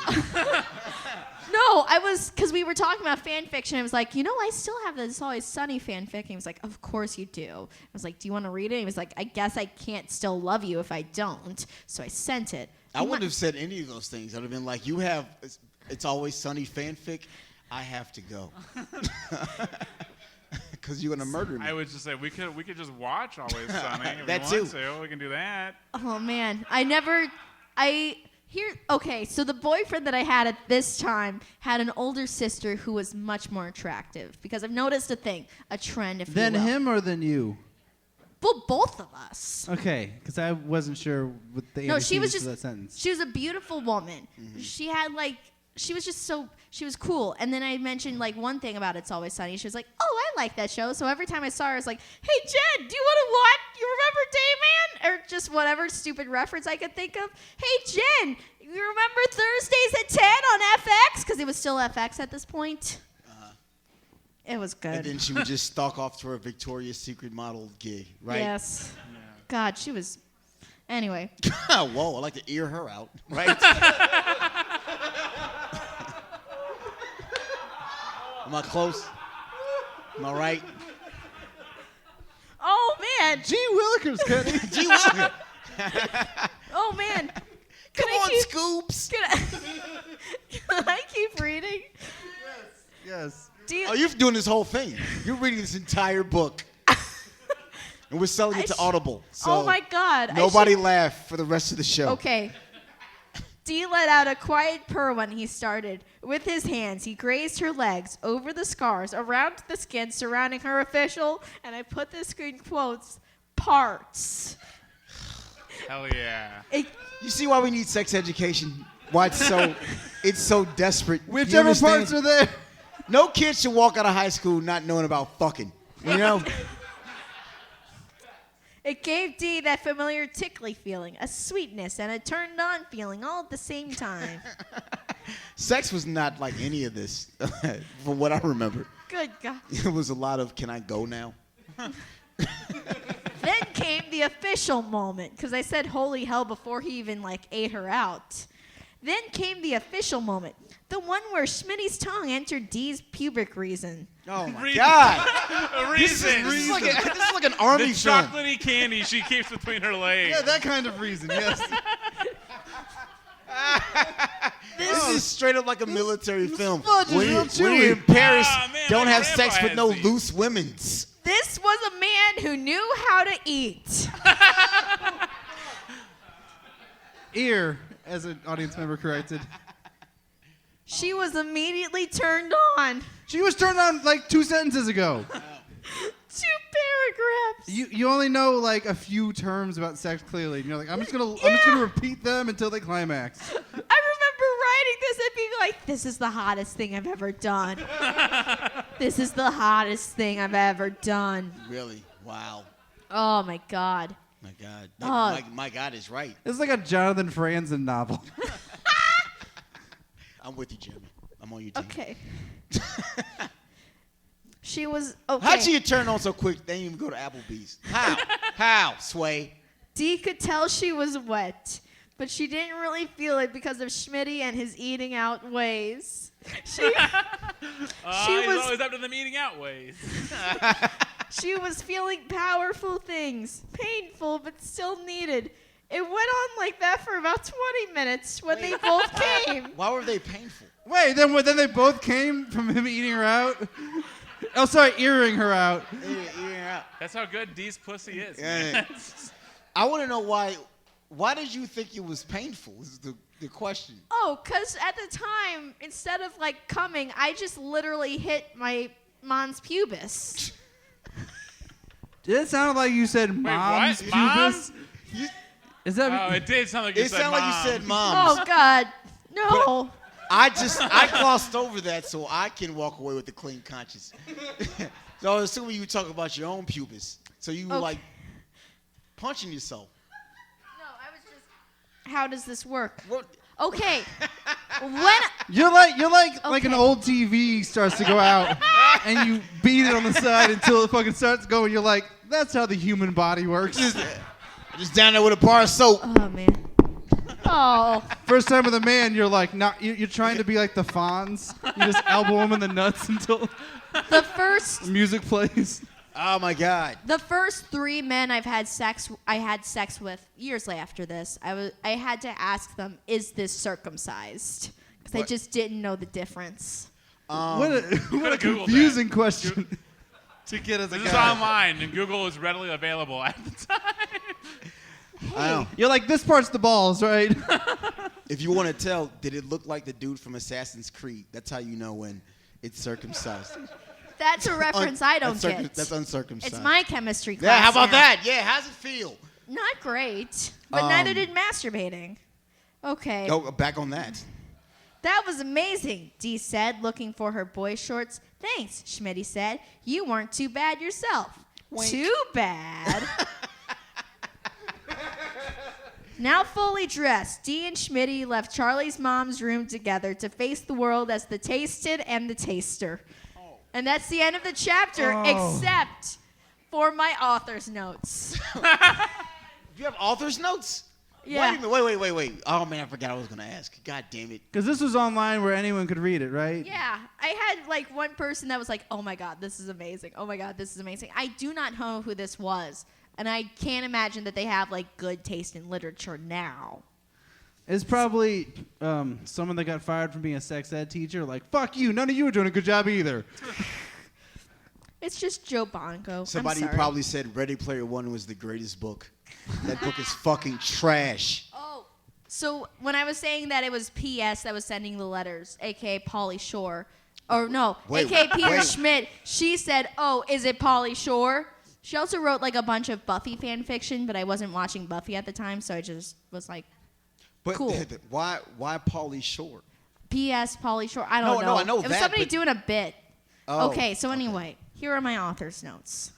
No, I was, because we were talking about fan fiction. I was like, I still have this Always Sunny fanfic. And he was like, of course you do. I was like, do you want to read it? He was like, I guess I can't still love you if I don't. So I sent it. I wouldn't have said any of those things. I'd have been like, you have It's Always Sunny fanfic. I have to go. Because you're going to murder me. I would just say we could just watch Always Sunny if That we want too. to. We can do that. Oh, man. Okay, so the boyfriend that I had at this time had an older sister who was much more attractive. Because I've noticed a trend, if Then you will. him or then you? Well, both of us. Okay, because I wasn't sure what the No, she was antecedents to just. that sentence. She was a beautiful woman. She had she was just so. She was cool. And then I mentioned one thing about It's Always Sunny. She was like, "Oh, I like that show." So every time I saw her, I was like, "Hey, Jen, do you want to watch? You remember Dayman?" Or just whatever stupid reference I could think of. Hey, Jen, you remember Thursdays at 10 on FX? Because it was still FX at this point. It was good. And then she would just stalk off to her Victoria's Secret model gig, right? Yes. God, she was. Anyway. Whoa, I like to ear her out, right? Am I close? Am I right? Oh, man. Gee Willikers, Kenny. Gee Willikers. Oh, man. Come Can I on, keep- Scoops. Can I keep reading? Yes. Oh, you're doing this whole thing. You're reading this entire book. And we're selling it to Audible. So Oh, my God. nobody laugh for the rest of the show. Okay. Dee let out a quiet purr when he started. With his hands, he grazed her legs over the scars, around the skin surrounding her official, and I put this in quotes, parts. Hell yeah. You see why we need sex education? Why it's so desperate. You Whichever understand? parts are there. No kid should walk out of high school not knowing about fucking. You know? It gave Dee that familiar tickly feeling, a sweetness and a turned-on feeling all at the same time. Sex was not like any of this, from what I remember. Good God. It was a lot of, can I go now? Then came the official moment, because I said holy hell before he even ate her out. Then came the official moment, the one where Schmitty's tongue entered Dee's pubic region. Oh my Reason. God. A This reason. is like an The army film. chocolatey candy she keeps between her legs. Yeah, that kind of reason, yes. This is straight up like a military film. fudge is When real you're in Paris, Ah, man, don't my have grandpa sex with has no these. loose women's. This was a man who knew how to eat. Ear, as an audience member corrected. She was immediately turned on. She was turned on 2 sentences ago. 2 paragraphs. You only know a few terms about sex clearly. And you're like, I'm just gonna repeat them until they climax. I remember writing this and being like, this is the hottest thing I've ever done. This is the hottest thing I've ever done. Really? Wow. Oh, my God. My God. Oh. My God is right. It's like a Jonathan Franzen novel. I'm with you, Jimmy. I'm on your team. Okay. She was okay. How'd you turn on so quick? They didn't even go to Applebee's. How, Sway? Dee could tell she was wet, but she didn't really feel it because of Schmitty and his eating out ways. She He's was always up to them eating out ways. she was feeling powerful things, painful but still needed. It went on like that for about 20 minutes when they both came. Why were they painful? Wait, then they both came from him eating her out? Oh, sorry, earring her out. Yeah. That's how good Dee's pussy is. Yeah. Man. I want to know why. Why did you think it was painful? This is the question. Oh, because at the time, instead of like coming, I just literally hit my mons pubis. It sounded like you said mom's what? Mom? pubis. Is that? Oh, it did sound like you It said sounded like mom. you said moms. Oh, God. No. I glossed over that so I can walk away with a clean conscience. So I was assuming you talk about your own pubis. So you were Okay. like punching yourself. No, I was just. How does this work? What? Okay. When. You're like an Okay. old TV starts to go out, and you beat it on the side until it fucking starts going. You're like, that's how the human body works. Just down there with a bar of soap. Oh, man. Oh. First time with a man, you're like, you're trying to be like the Fonz. You just elbow him in the nuts until The first. music plays. Oh my God. The first 3 men I had sex with years after this, I had to ask them, is this circumcised? Because I What? just didn't know the difference. What a Googled confusing question to get as a This is guy. online, and Google is readily available at the time. I know. You're like, this part's the balls, right? If you want to tell, did it look like the dude from Assassin's Creed? That's how you know when it's circumcised. That's a reference I don't get. That's uncircumcised. It's my chemistry class. Yeah, how about now. that? Yeah, how's it feel? Not great, but neither did masturbating. Okay. Go back on that. That was amazing, Dee said, looking for her boy shorts. Thanks, Schmitty said. You weren't too bad yourself. Wink. Too bad. Now fully dressed, Dee and Schmitty left Charlie's mom's room together to face the world as the tasted and the taster. And that's the end of the chapter, except for my author's notes. You have author's notes? Yeah. Wait. Oh, man, I forgot I was going to ask. God damn it. Because this was online where anyone could read it, right? Yeah, I had like one person that was like, oh my God, this is amazing. Oh my God, this is amazing. I do not know who this was. And I can't imagine that they have like good taste in literature now. It's probably someone that got fired from being a sex ed teacher. Like, fuck you, none of you are doing a good job either. It's just Joe Bongo. Somebody I'm sorry. probably said Ready Player One was the greatest book. That book is fucking trash. Oh, so when I was saying that it was P.S. that was sending the letters, a.k.a. Pauly Shore, or no, a.k.a. Peter Schmidt, she said, oh, is it Pauly Shore? She also wrote like a bunch of Buffy fan fiction, but I wasn't watching Buffy at the time, so I just was like, But cool. why Pauly Shore? P.S. Pauly Shore. I don't know. No, I know it was that, somebody but- doing a bit. Oh, Okay, so anyway, here are my author's notes.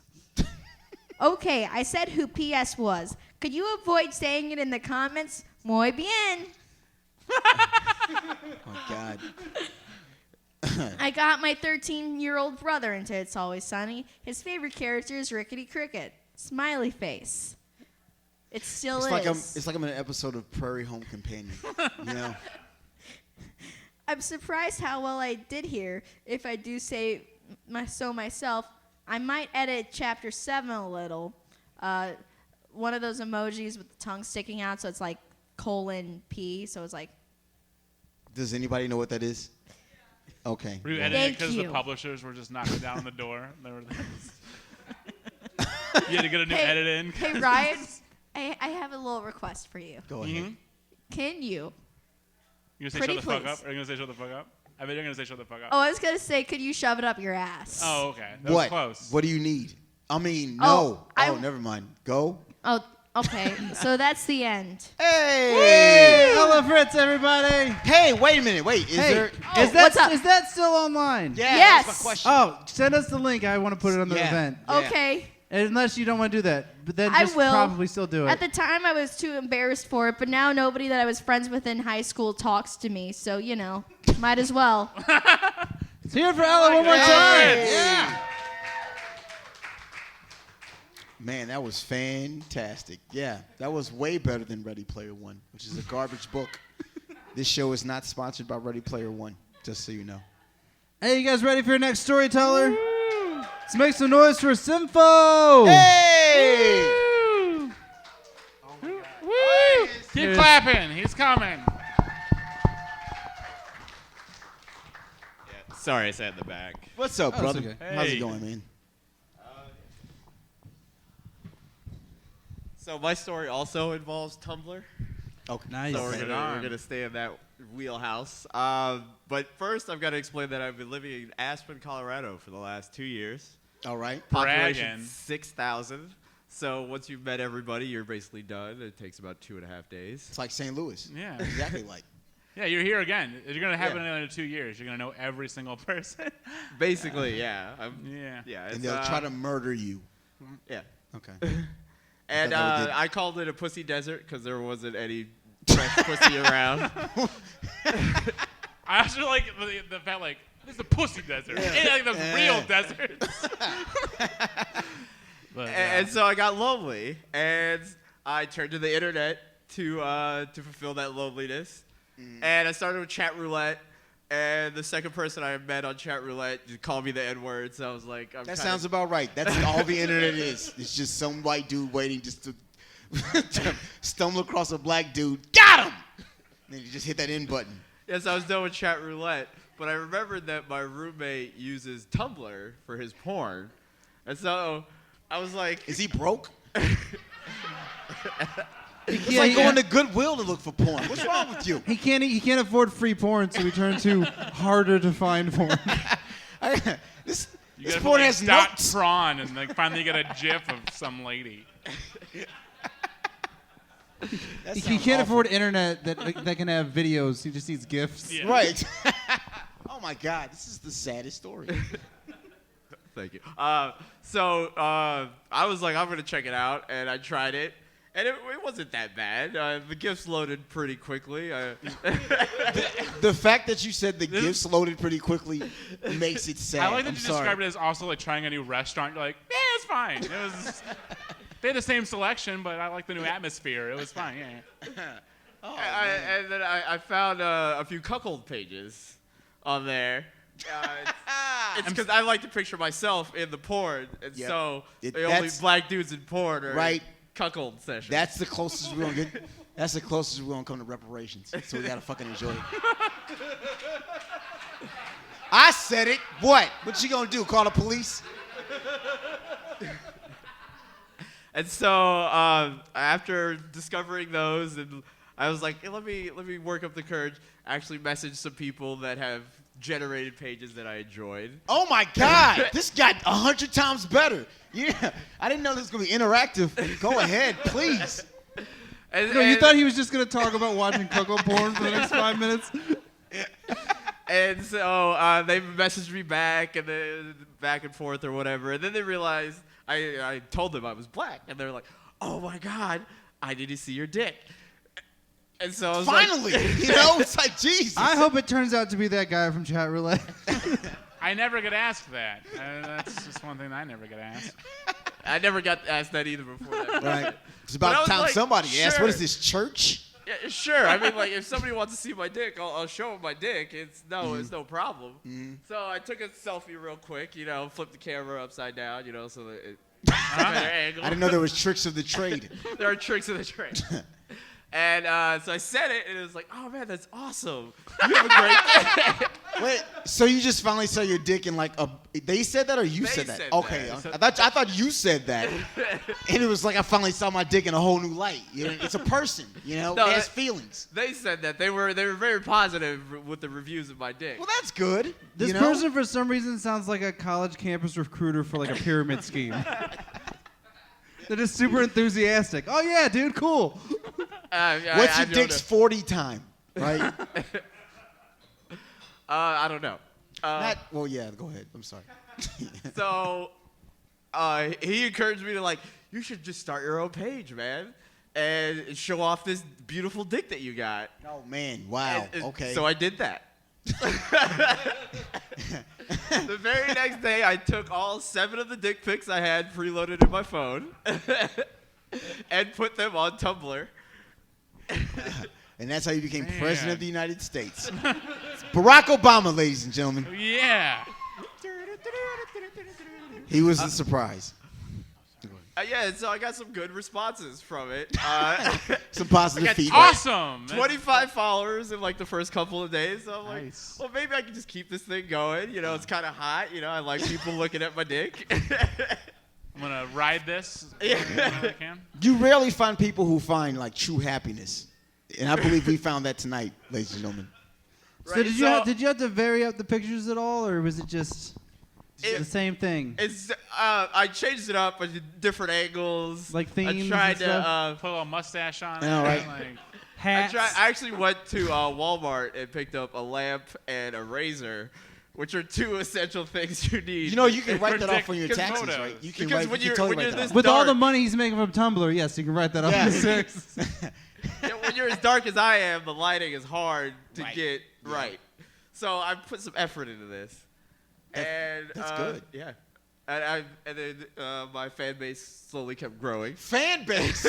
Okay, I said who P.S. was. Could you avoid saying it in the comments? Muy bien. Oh, God. I got my 13-year-old brother into It's Always Sunny. His favorite character is Rickety Cricket. Smiley face. It still It's like I'm in an episode of Prairie Home Companion. You know? I'm surprised how well I did here. If I do say myself, I might edit chapter 7 a little. One of those emojis with the tongue sticking out, so it's like :P, so it's like. Does anybody know what that is? Okay. Were you editing Thank because the you. publishers were just knocking down the door? They were you had to get a new edit in. Hey, Ryan, I have a little request for you. Go ahead. Mhm. Can you? You gonna say Pretty shut the fuck please. up? Or are you gonna say shut the fuck up? I bet you're gonna say shut the fuck up. Oh, I was going to say, could you shove it up your ass? Oh, okay. That What? was close. What do you need? I mean, Oh, no. Never mind. Go. Oh, okay. So that's the end. Hey! Hello, Fritts, everybody. Hey, wait a minute. Wait, is Hey, there? is what's up? that still online? Yeah, Yes. that's my question. Oh, send us the link. I want to put it on the Yeah. event. Yeah. Okay. Unless you don't want to do that, but then I just will. probably still do it. At the time, I was too embarrassed for it, but now nobody that I was friends with in high school talks to me, so, you know, might as well. Let's hear it for Ella one more time. Yeah. Man, that was fantastic. Yeah, that was way better than Ready Player One, which is a garbage book. This show is not sponsored by Ready Player One, just so you know. Hey, you guys ready for your next storyteller? Let's make some noise for Sympho! Hey! Woo! Keep clapping. He's coming. Sorry, I sat in the back. What's up, Oh, brother? it's okay. How's Hey. it going, man? So my story also involves Tumblr. Okay. Nice. So we're Right gonna, on. we're gonna stay in that wheelhouse. But first, I've got to explain that I've been living in Aspen, Colorado for the last 2 years. All right. Population Bragging. 6,000. So once you've met everybody, you're basically done. It takes about 2.5 days. It's like St. Louis. Yeah. Exactly like. Yeah, you're here again. You're gonna have it Yeah. in another 2 years. You're gonna know every single person. Basically, yeah. Yeah. Yeah. And it's, they'll try to murder you. Yeah. Okay. And that we did. I called it a pussy desert because there wasn't any fresh pussy around. I actually like the fact like this is a pussy desert. Yeah. Like the real deserts. But, And so I got lonely, and I turned to the internet to fulfill that loneliness. And I started with chat roulette, and the second person I met on chat roulette just called me the N-word. So I was like, That sounds about right. That's all the internet is. It's just some white dude waiting just to stumble across a black dude. Got him! And then you just hit that in button. Yes, I was done with chat roulette, but I remembered that my roommate uses Tumblr for his porn, and so I was like, Is he broke? It's Yeah, like yeah. going to Goodwill to look for porn. What's wrong with you? He can't afford free porn, so he turned to harder to find porn. This you gotta porn put, like, has dot notes. prawn and like finally get a gif of some lady. That He sounds can't awful. afford internet that can have videos. He just needs GIFs. Yeah. Right. Oh my God, this is the saddest story. thank you. So I was like, I'm gonna check it out, and I tried it. And it wasn't that bad. The gifs loaded pretty quickly. The fact that you said the gifts loaded pretty quickly makes it sad. I like that I'm you sorry. described it as also like trying a new restaurant. You're like, yeah, it's fine. It was. They had the same selection, but I like the new atmosphere. It was fine. Yeah. And then I found a few cuckold pages on there. It's because I like to picture myself in the porn, and Yep. so It- the only that's- black dudes in porn are Right. cuckold sessions. That's the closest we're gonna get. That's the closest we're gonna come to reparations. So we gotta fucking enjoy it. I said it. What? What you gonna do? Call the police? And so after discovering those, and I was like, hey, let me work up the courage. Actually, message some people that have generated pages that I enjoyed. Oh my God! This got 100 times better. Yeah, I didn't know this was gonna be interactive. Go ahead, please. And, No, you and- thought he was just going to talk about watching cuckold porn for the next 5 minutes? And so they messaged me back, and then back and forth or whatever. And then they realized I told them I was black, and they're like, "Oh my God, I need to see your dick." And so I was Finally, like, you know, it's like Jesus. I hope it turns out to be that guy from chat roulette. I never get asked that. That's just one thing I never get asked. I never got asked that either before that. Right. It's But I about was time like, somebody asked, sure. "What is this, church?" Yeah, sure. I mean, like, if somebody wants to see my dick, I'll show them my dick. It's no problem. So I took a selfie real quick, you know, flipped the camera upside down, you know, so that it better angle. I didn't know there was tricks of the trade. There are tricks of the trade. And so I said it, and it was like, oh man, that's awesome. You have a great day. Wait, so you just finally saw your dick in like a? They said that or you They said that? said Okay, that. I thought you said that, and it was like I finally saw my dick in a whole new light. You know, it's a person. You know, No, it has that- feelings. They said that they were very positive with the reviews of my dick. Well, that's good. This you know? person, for some reason, sounds like a college campus recruiter for like a pyramid scheme. They're just super enthusiastic. Oh yeah, dude, cool. What's your don't dick's 40 time? Right? know. I don't know. Well, yeah. Go ahead. I'm sorry. So he encouraged me to like, you should just start your own page, man, and show off this beautiful dick that you got. Oh man, wow. And Okay. So I did that. The very next day, I took all 7 of the dick pics I had preloaded in my phone and put them on Tumblr. And that's how you became president of the United States. It's Barack Obama, ladies and gentlemen. Yeah. He was a surprise. Yeah, so I got some good responses from it. Some positive got feedback. Awesome. 25 followers in like the first couple of days. So I'm like, Nice. well, maybe I can just keep this thing going. You know, it's kind of hot. You know, I like people looking at my dick. I'm gonna ride this as long as I can. You rarely find people who find like true happiness. And I believe we found that tonight, ladies and gentlemen. So did you have to vary up the pictures at all, or was it just the same thing? It's I changed it up. I did different angles. Like themes I tried and stuff? to. Put a little mustache on it. Yeah, right. Like, Hats. I actually went to Walmart and picked up a lamp and a razor, which are 2 essential things you need. You know, you can write For that off on your dick taxes, photos. right? You can Because write, when you you're- can totally when write you're that this off. With all dark. the money he's making from Tumblr, yes, you can write that on Yeah. the six. Yeah, when you're as dark as I am, the lighting is hard to Right. get right. So I put some effort into this. And that's good. Yeah. And then my fan base slowly kept growing. Fan base.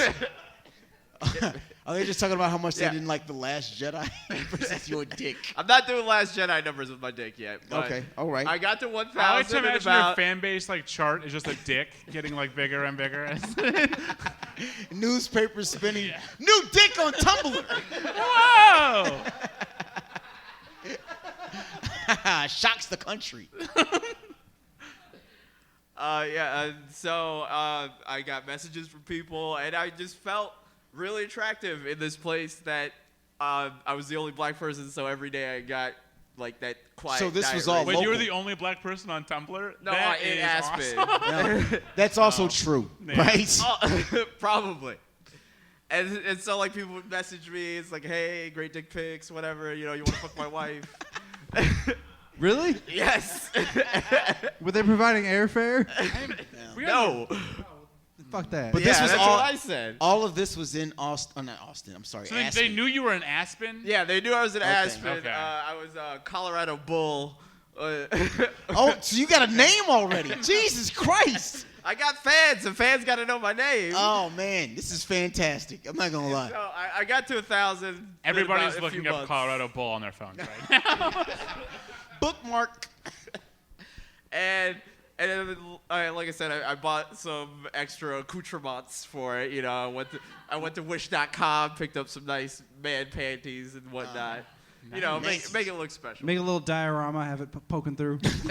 Are they just talking about how much Yeah. they didn't like The Last Jedi versus your dick? I'm not doing Last Jedi numbers with my dick yet. But Okay, all right. I got to 1,000 I like to in imagine your about. fan base like chart is just a dick getting like bigger and bigger. Newspapers spinning. New dick on Tumblr. Whoa! Shocks the country. So I got messages from people, and I just felt really attractive in this place that I was the only black person, so every day I got like that quiet. So this diet was all race. Wait, you were local. the only black person on Tumblr? No, That in is Aspen. awesome. Yeah. That's also true, Yeah. right? Oh, probably. And so like people would message me, it's like, hey, great dick pics, whatever, you know, you want to fuck my wife? Really? Yes. Were they providing airfare? No. Fuck that. But Yeah, this was that's all. what I said. All of this was in Austin. Not Austin. I'm sorry. So they Aspen. knew you were in Aspen? Yeah, they knew I was in Aspen. Okay. I was a Colorado Bull. Oh, so you got a name already? Jesus Christ! I got fans, and fans got to know my name. Oh man, this is fantastic. I'm not gonna lie. So I got to 1,000. Everybody's in about a looking few up months. Colorado Bull on their phones right now. Bookmark. And then, like I said, I bought some extra accoutrements for it. You know, I went to Wish.com, picked up some nice man panties and whatnot. You know, Nice. make it look special. Make a little diorama, have it poking through. Should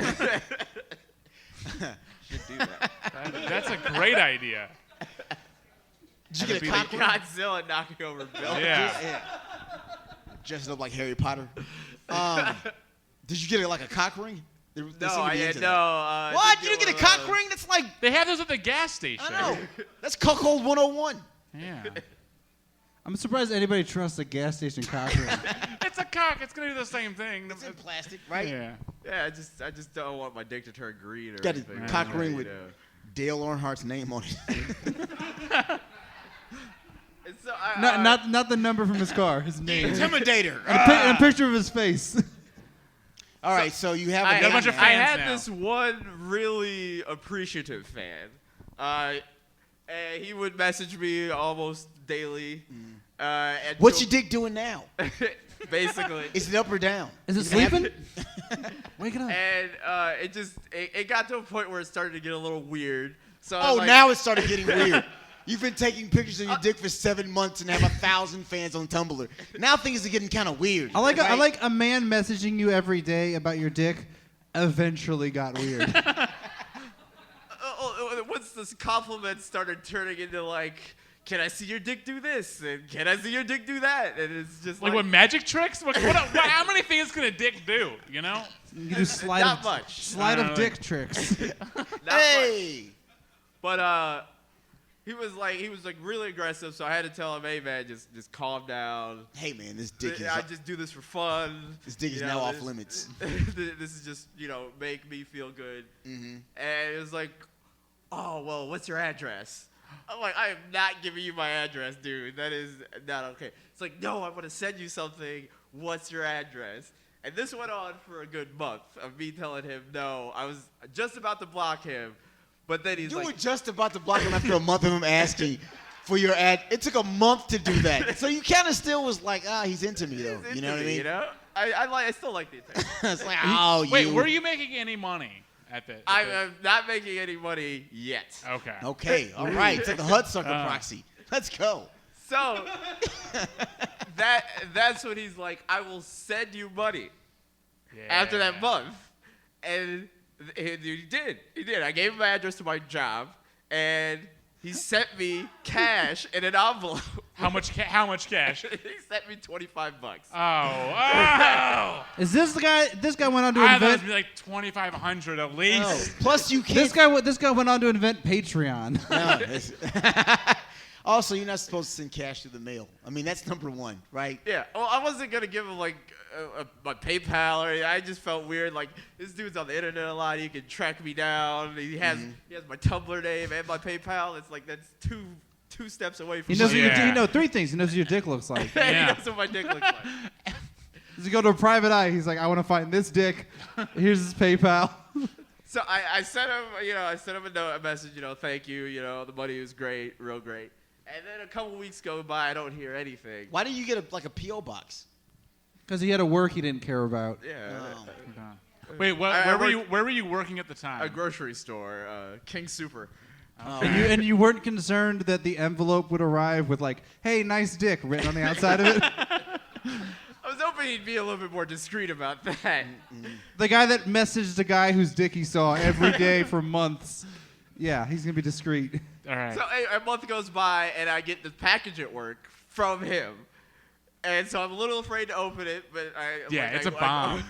do that. That's a great idea. Did you get a Be cock like ring? Godzilla knocking over buildings. Yeah. Dressing up like Harry Potter. Did you get it like a cock ring? They No, seem to I be had into no. that. I What? didn't You didn't get a one of cock those. ring? That's like They have those at the gas station. I know. That's cuckold 101. Yeah. I'm surprised anybody trusts a gas station cock ring. It's a cock. It's going to do the same thing. It's in plastic, right? Yeah. Yeah, I just don't want my dick to turn green or Got a anything. cock like ring that, with you know. Dale Earnhardt's name on it. And so I, Not the number from his car, his name. Intimidator. And a picture of his face. All right, so you have I, a got a bunch of name I fans had now. this one really appreciative fan. And he would message me almost daily. And What's to- your dick doing now? Basically. Is it up or down? Is it Is it sleeping? Wake it up. And it got to a point where it started to get a little weird. So Oh, like, now it started getting weird. You've been taking pictures of your dick for 7 months and have 1,000 fans on Tumblr. Now things are getting kind of weird. I like right? a man messaging you every day about your dick. Eventually got weird. once this compliment started turning into like, can I see your dick do this? And can I see your dick do that? And it's just Like what magic tricks? How many things can a dick do? You know? You can do slide Not of, much. Slide of Like- dick tricks. Not much. Hey! But he was really aggressive, so I had to tell him, hey man, just calm down. Hey, man, this dick is I just do this for fun. This dick is You now know, off this- limits. This is just, make me feel good. Mm-hmm. And it was like, oh, well, what's your address? I'm like, I am not giving you my address, dude. That is not okay. It's like, no, I want to send you something. What's your address? And this went on for a good month of me telling him no. I was just about to block him, but then he's You like, were just about to block him after a month of him asking for your ad. It took a month to do that. So you kind of still was like, he's into me, though. he's You know what I into me, mean? You know? I still like the attention. It's like, Wait, were you making any money at the? I'm not making any money yet. Okay. Okay, all right. It's like the Hudsucker proxy. Let's go. So that's when he's like, I will send you money after that month. And he did. He did. I gave him my address to my job, and he sent me cash in an envelope. How much cash? He sent me $25. Oh. Is this the guy? This guy went on to I thought it invent. would be like 2,500 at least. No. Plus, you can't. This guy went on to invent Patreon. No, also, you're not supposed to send cash through the mail. I mean, that's number one, right? Yeah. Well, I wasn't gonna give him like my PayPal or anything. I just felt weird. Like this dude's on the internet a lot. He can track me down. He has my Tumblr name and my PayPal. It's like that's two steps away from. He knows me. what your, 3 things. He knows what your dick looks like. He knows what my dick looks like. Does he go to a private eye? He's like, I want to find this dick. Here's his PayPal. So I sent him, I sent him a message, thank you, the money was great, real great. And then a couple weeks go by, I don't hear anything. Why didn't you get a P.O. box? Because he had a work he didn't care about. Yeah. Wait, where were you working at the time? A grocery store, King Super. And you weren't concerned that the envelope would arrive with like, hey, nice dick written on the outside of it? I was hoping he'd be a little bit more discreet about that. The guy that messaged the guy whose dick he saw every day for months. Yeah, he's going to be discreet. All right. So a month goes by, and I get the package at work from him. And so I'm a little afraid to open it, but it's a bomb.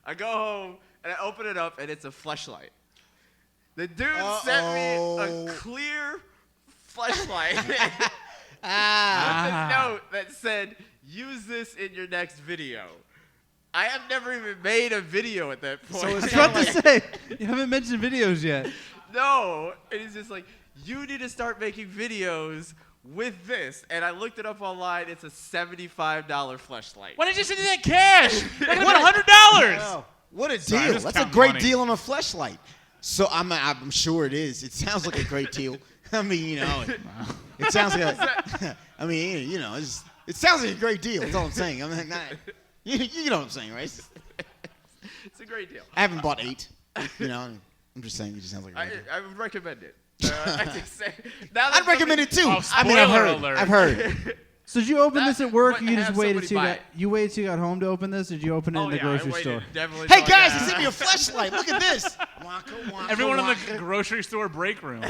I go home, and I open it up, and it's a fleshlight. The dude sent me a clear fleshlight with a note that said, use this in your next video. I have never even made a video at that point. So I was about to say, you haven't mentioned videos yet. No. And he's just like, you need to start making videos with this. And I looked it up online. It's a $75 fleshlight. Why didn't you send me that cash? That could have been $100. Wow. What a Sorry, deal. just That's a counting great money. deal on a fleshlight. So I'm sure it is. It sounds like a great deal. I mean, it sounds like I mean, it sounds like a great deal. That's all I'm saying. I'm not, you know what I'm saying, right? It's a great deal. I haven't bought 8. I'm just saying it just sounds like a great deal. I would recommend it. I'd recommend it too. Oh, I mean, spoiler alert. I've heard. So did you open this at work, or you just have waited somebody till you got home to open this, or did you open it in the grocery store? Definitely. Hey guys, he sent me a fleshlight. Look at this. Wonka, wonka, Everyone in wonka. the grocery store break room.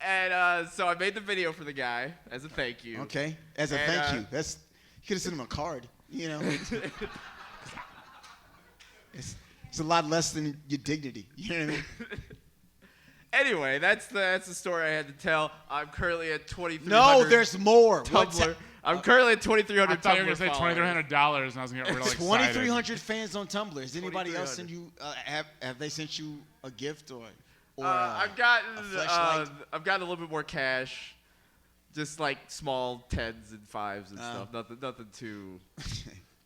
And so I made the video for the guy as a thank you. Okay, as a thank you. You could have sent him a card. It's a lot less than your dignity. You know what I mean? Anyway, that's the story I had to tell. I'm currently at 2,300. No, there's more. Tumblr. I'm currently at 2,300. I thought you were Tumblr going to say $2,300, and I was going to get real excited. 2,300 fans on Tumblr. Has anybody else send you? Have they sent you a gift or I've gotten fleshlight? I've gotten a little bit more cash, just like small 10s and 5s and stuff. Nothing too.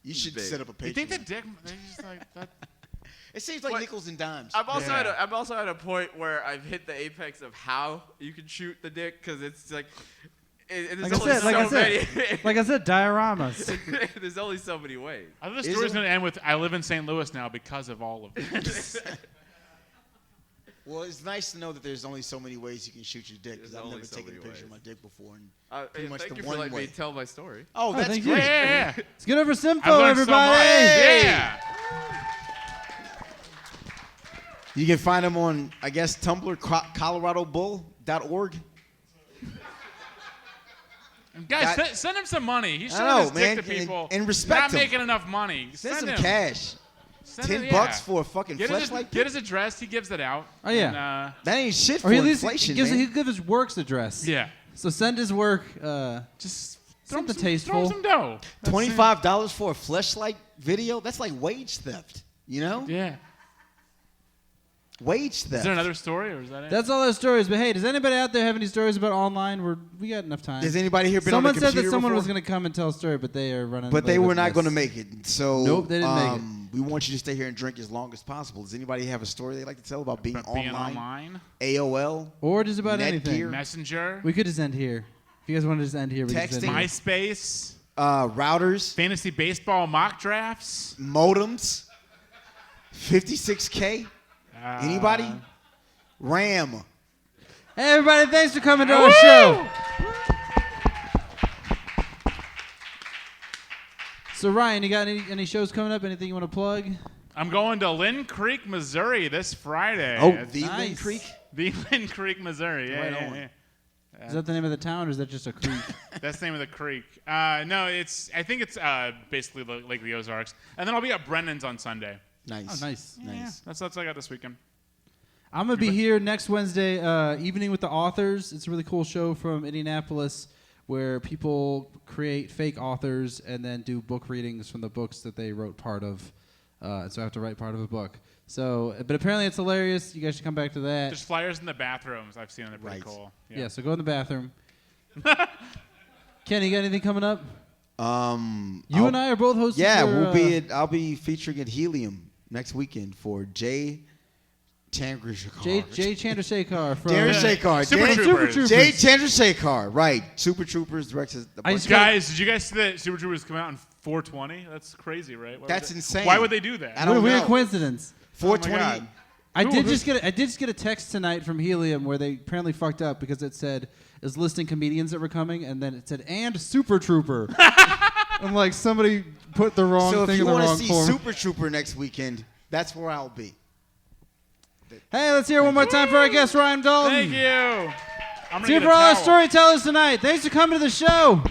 You should big. set up a Patreon. You think that dick? They just like that. It seems like nickels and dimes. I'm also at a point where I've hit the apex of how you can shoot the dick because it's like. There's only so many. Like I said, dioramas. There's only so many ways. I thought the story's going to end with I live in St. Louis now because of all of this. Well, it's nice to know that there's only so many ways you can shoot your dick because There's I've only never so taken a many picture of my ways. dick before. And pretty much Thank the you for one letting way. me tell my story. Oh, that's thank great. you. Yeah. Let's get over I've Sympho, learned so everybody. much. Yeah. You can find them on, I guess, Tumblr, coloradobull.org. Guys, send him some money. He's I showing know, his dick man, to people. and respect not him. making enough money. Send some him. cash. Send $10 him, yeah. for a fucking fleshlight. Get his address. He gives it out. Oh, yeah. And, That ain't shit for Or at least inflation, he man. gives his work's address. yeah. So send his work. Just Something throw tasteful. him some dough. $25 for a fleshlight video? That's like wage theft, you know? Yeah. Wage theft. Is there another story, or is that it? That's all those stories. But hey, does anybody out there have any stories about online? We got enough time. Has anybody here been Someone on the said computer that someone before? was going to come and tell a story, but they are running. But late they were with not this. going to make it. So Nope, they didn't make it. We want you to stay here and drink as long as possible. Does anybody have a story they'd like to tell about being online? AOL? Or just about anything. Netgear? Messenger? We could just end here. If you guys want to just end here, we can just end Texting? here. MySpace? Routers? Fantasy baseball mock drafts? Modems? 56K? Anybody? RAM? Hey, everybody, thanks for coming to our show. So, Ryan, you got any shows coming up? Anything you want to plug? I'm going to Lynn Creek, Missouri this Friday. Oh, It's the Lynn nice. Creek? the Lynn Creek, Missouri. Yeah, Right yeah, on. yeah. Is that the name of the town, or is that just a creek? That's the name of the creek. No, I think it's basically Lake the Ozarks. And then I'll be at Brennan's on Sunday. Nice. Oh, nice. Yeah, that's what I got this weekend. I'm going to be here next Wednesday, Evening with the Authors. It's a really cool show from Indianapolis where people create fake authors and then do book readings from the books that they wrote part of. So I have to write part of a book. So, but apparently it's hilarious. You guys should come back to that. There's flyers in the bathrooms I've seen, and they're pretty Right. cool. Yeah, so go in the bathroom. Kenny, you got anything coming up? You and I are both hosting. Yeah, for, I'll be featuring at Helium next weekend for Jay Chandrasekhar. Jay Chandrasekhar from Chandrasekhar. Super Jay- Troopers. Jay Chandrasekhar, right. Super Troopers directs the I just Guys, did you guys see that Super Troopers come out in 420? That's crazy, right? That's insane. Why would they do that? I What a don't weird know. coincidence. 420. Oh my God. I did just get a text tonight from Helium where they apparently fucked up because it said it was listing comedians that were coming, and then it said and Super Trooper. I'm like, somebody put the wrong So if thing you in the want wrong to see form. Super Trooper next weekend, that's where I'll be. Hey, let's hear it one more time for our guest Ryan Dalton. Thank you. I'm Let's hear it for all our storytellers tonight. Thanks for coming to the show.